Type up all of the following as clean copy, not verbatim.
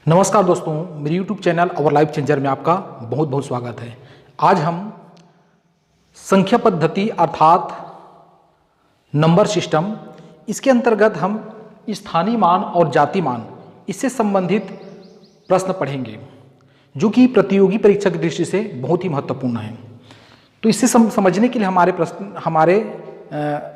नमस्कार दोस्तों, मेरे YouTube चैनल और लाइफ चेंजर में आपका बहुत बहुत स्वागत है। आज हम संख्या पद्धति अर्थात नंबर सिस्टम, इसके अंतर्गत हम स्थानीय मान और जाति मान इससे संबंधित प्रश्न पढ़ेंगे जो कि प्रतियोगी परीक्षा की दृष्टि से बहुत ही महत्वपूर्ण है। तो इससे समझने के लिए हमारे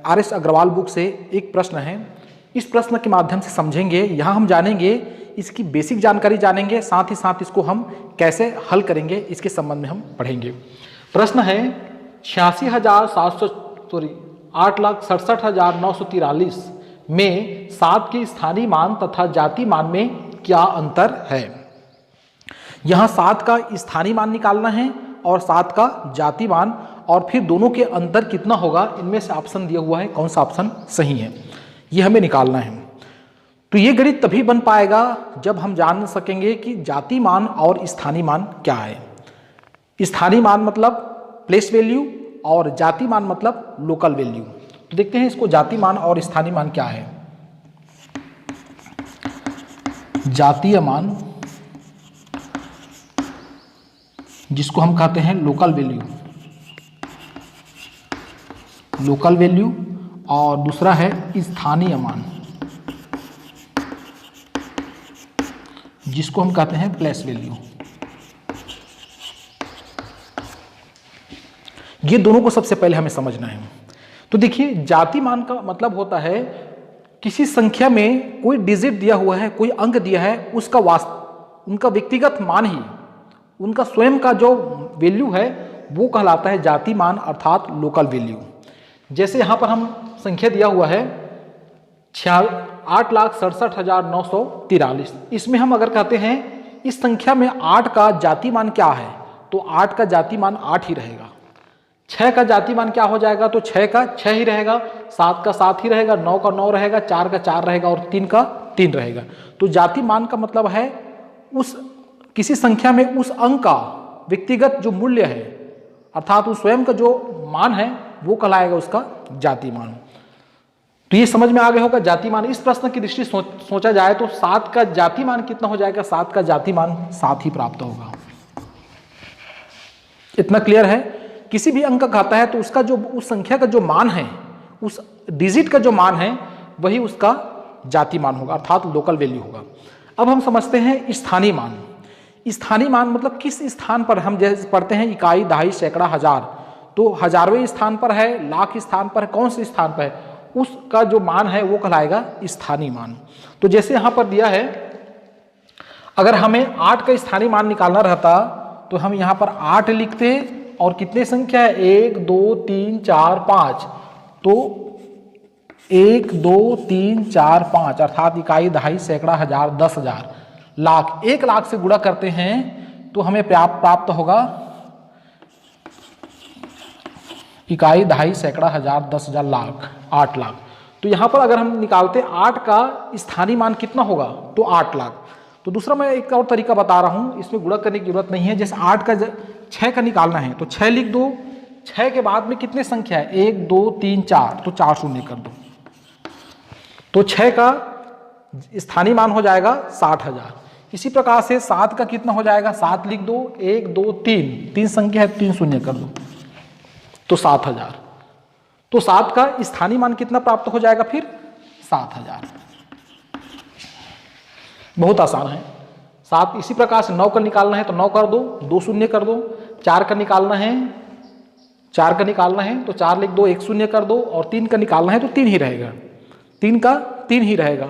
RS अग्रवाल बुक से एक प्रश्न है। इस प्रश्न के माध्यम से समझेंगे, यहाँ हम जानेंगे इसकी बेसिक जानकारी जानेंगे, साथ ही साथ इसको हम कैसे हल करेंगे इसके संबंध में हम पढ़ेंगे। प्रश्न है 8,67,943 में 7 के स्थानीय मान तथा जाति मान में क्या अंतर है। यहाँ 7 का स्थानीय मान निकालना है और 7 का जाति मान, और फिर दोनों के अंतर कितना होगा, इनमें से ऑप्शन दिया हुआ है, कौन सा ऑप्शन सही है ये हमें निकालना है। तो ये गणित तभी बन पाएगा जब हम जान सकेंगे कि जाति मान और स्थानीय मान क्या है। स्थानीय मान मतलब प्लेस वैल्यू और जाति मान मतलब लोकल वैल्यू। तो देखते हैं इसको, जाति मान और स्थानीय मान क्या है। जातीय मान जिसको हम कहते हैं लोकल वैल्यू, और दूसरा है स्थानीय मान जिसको हम कहते हैं प्लेस वैल्यू। ये दोनों को सबसे पहले हमें समझना है। तो देखिए, जाति मान का मतलब होता है किसी संख्या में कोई डिजिट दिया हुआ है, कोई अंक दिया है, उसका उनका व्यक्तिगत मान ही, उनका स्वयं का जो वैल्यू है वो कहलाता है जाति मान अर्थात लोकल वैल्यू। जैसे यहाँ पर हम संख्या दिया हुआ है 8,67,943। इसमें हम अगर कहते हैं इस संख्या में 8 का जाति मान क्या है, तो 8 का जाति मान 8 ही रहेगा। 6 का जाति मान क्या हो जाएगा, तो 6 का 6 ही रहेगा, 7 का 7 ही रहेगा, 9 का 9 रहेगा, 4 का 4 रहेगा और 3 का 3 रहेगा। तो जाति मान का मतलब है उस किसी संख्या में उस अंक का व्यक्तिगत जो मूल्य है अर्थात उस स्वयं का जो मान है वो कहलाएगा उसका जाति मान। तो ये समझ में आ गया होगा जाति मान। इस प्रश्न की दृष्टि सोचा जाए तो 7 का जाति मान कितना हो जाएगा, 7 का जाति मान 7 ही प्राप्त होगा। इतना क्लियर है। किसी भी अंक का आता है तो उसका जो उस संख्या का जो मान है, उस डिजिट का जो मान है वही उसका जाति मान होगा अर्थात लोकल वैल्यू होगा। अब हम समझते हैं स्थानीय मान। स्थानीय मान मतलब किस स्थान पर, हम जैसे पढ़ते हैं इकाई, दहाई, सैकड़ा, हजार, तो हजारवें स्थान पर है, लाख स्थान पर है, कौन से स्थान पर है, उसका जो मान है वो कहलाएगा स्थानीय मान। तो जैसे यहाँ पर दिया है, अगर हमें 8 का स्थानीय मान निकालना रहता तो हम यहाँ पर 8 लिखते और कितने संख्या है 1 2 3 4 5, तो 1 2 3 4 5 अर्थात इकाई, दहाई, सैकड़ा, हजार, 10,000, लाख। 1 लाख से गुणा करते हैं तो हमें प्राप्त होगा इकाई, दहाई, सैकड़ा, हजार, 10,000, लाख, 8 लाख। तो यहाँ पर अगर हम निकालते 8 का स्थानीय मान कितना होगा, तो 8 लाख। तो दूसरा मैं एक और तरीका बता रहा हूँ, इसमें गुणा करने की जरूरत नहीं है। जैसे 8 का 6 का निकालना है तो 6 लिख दो, 6 के बाद में कितने संख्या है 1 2 3 4, तो 4 शून्य कर दो, तो 6 का स्थानीय मान हो जाएगा 60,000। इसी प्रकार से 7 का कितना हो जाएगा, 7 लिख दो, 1 2 3 संख्या है, 3 शून्य कर दो, तो 7,000। तो 7 का स्थानीय मान कितना प्राप्त हो जाएगा फिर 7,000। बहुत आसान है। 7 इसी प्रकार से 9 का निकालना है तो 9 कर दो, 2 शून्य कर दो। 4 का निकालना है, 4 का निकालना है तो 4 लिख दो, 1 शून्य कर दो, और 3 का निकालना है तो 3 ही रहेगा, 3 का 3 ही रहेगा।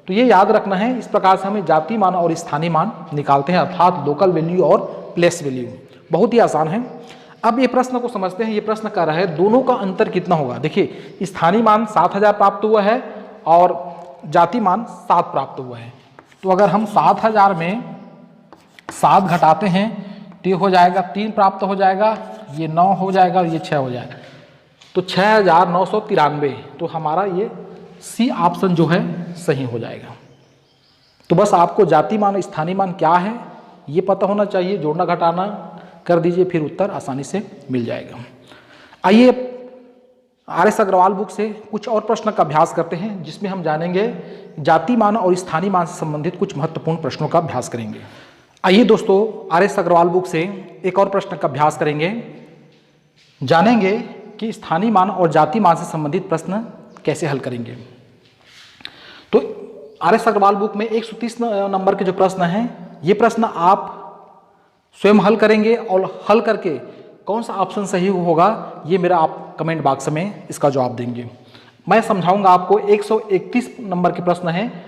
तो ये याद रखना है। इस प्रकार से हमें जाति मान और स्थानीय मान निकालते हैं अर्थात लोकल वैल्यू और प्लेस वैल्यू। बहुत ही आसान है। अब ये प्रश्न को समझते हैं। ये प्रश्न कर रहा है दोनों का अंतर कितना होगा। देखिए, स्थानीय मान 7,000 प्राप्त हुआ है और जाति मान 7 प्राप्त हुआ है। तो अगर हम 7,000 में 7 घटाते हैं तो ये हो जाएगा 3 प्राप्त हो जाएगा, ये 9 हो जाएगा और ये 6 हो जाएगा, तो 6,993। तो हमारा ये सी ऑप्शन जो है सही हो जाएगा। तो बस आपको जाति मान और स्थानीय मान क्या है ये पता होना चाहिए। जोड़ना घटाना कर दीजिए, फिर उत्तर आसानी से मिल जाएगा। आइए RS अग्रवाल बुक से कुछ और प्रश्न का अभ्यास करते हैं, जिसमें हम जानेंगे जाति मान और स्थानीय मान से संबंधित कुछ महत्वपूर्ण प्रश्नों का अभ्यास करेंगे। आइए दोस्तों, RS अग्रवाल बुक से एक और प्रश्न का अभ्यास करेंगे, जानेंगे कि स्थानीय मान और जाति मान से संबंधित प्रश्न कैसे हल करेंगे। तो RS अग्रवाल बुक में 130 नंबर के जो प्रश्न हैं, ये प्रश्न आप स्वयं हल करेंगे और हल करके कौन सा ऑप्शन सही होगा ये मेरा आप कमेंट बॉक्स में इसका जवाब देंगे। मैं समझाऊंगा आपको। 131 नंबर के प्रश्न हैं।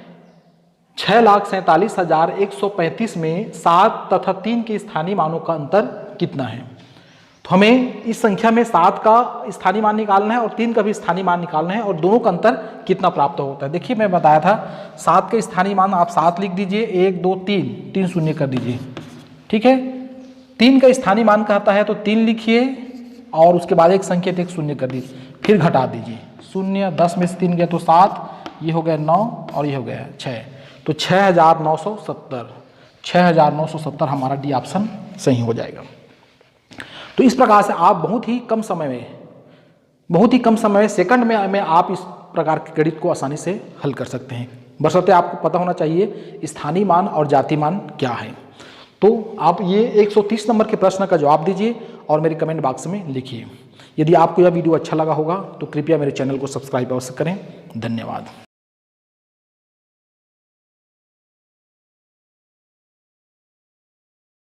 6,47,135 में 7 तथा 3 के स्थानीय मानों का अंतर कितना है। तो हमें इस संख्या में 7 का स्थानीय मान निकालना है और 3 का भी स्थानीय मान निकालना है, और दोनों का अंतर कितना प्राप्त होता है। देखिए, मैं बताया था 7 के स्थानीय मान आप 7 लिख दीजिए, 1 2 3 शून्य कर दीजिए, ठीक है। 3 का स्थानीय मान कहता है तो 3 लिखिए और उसके बाद एक संकेत 1 शून्य कर दीजिए, फिर घटा दीजिए। 0 10 में से 3 गया तो 7, ये हो गया 9 और ये हो गया 6, तो 6,970 हमारा डी ऑप्शन सही हो जाएगा। तो इस प्रकार से आप बहुत ही कम समय में सेकंड में आप इस प्रकार के गणित को आसानी से हल कर सकते हैं। बशर्ते आपको पता होना चाहिए स्थानीय मान और जाति मान क्या है। तो आप ये 130 नंबर के प्रश्न का जवाब दीजिए और मेरे कमेंट बॉक्स में लिखिए। यदि आपको यह वीडियो अच्छा लगा होगा तो कृपया मेरे चैनल को सब्सक्राइब अवश्य करें। धन्यवाद।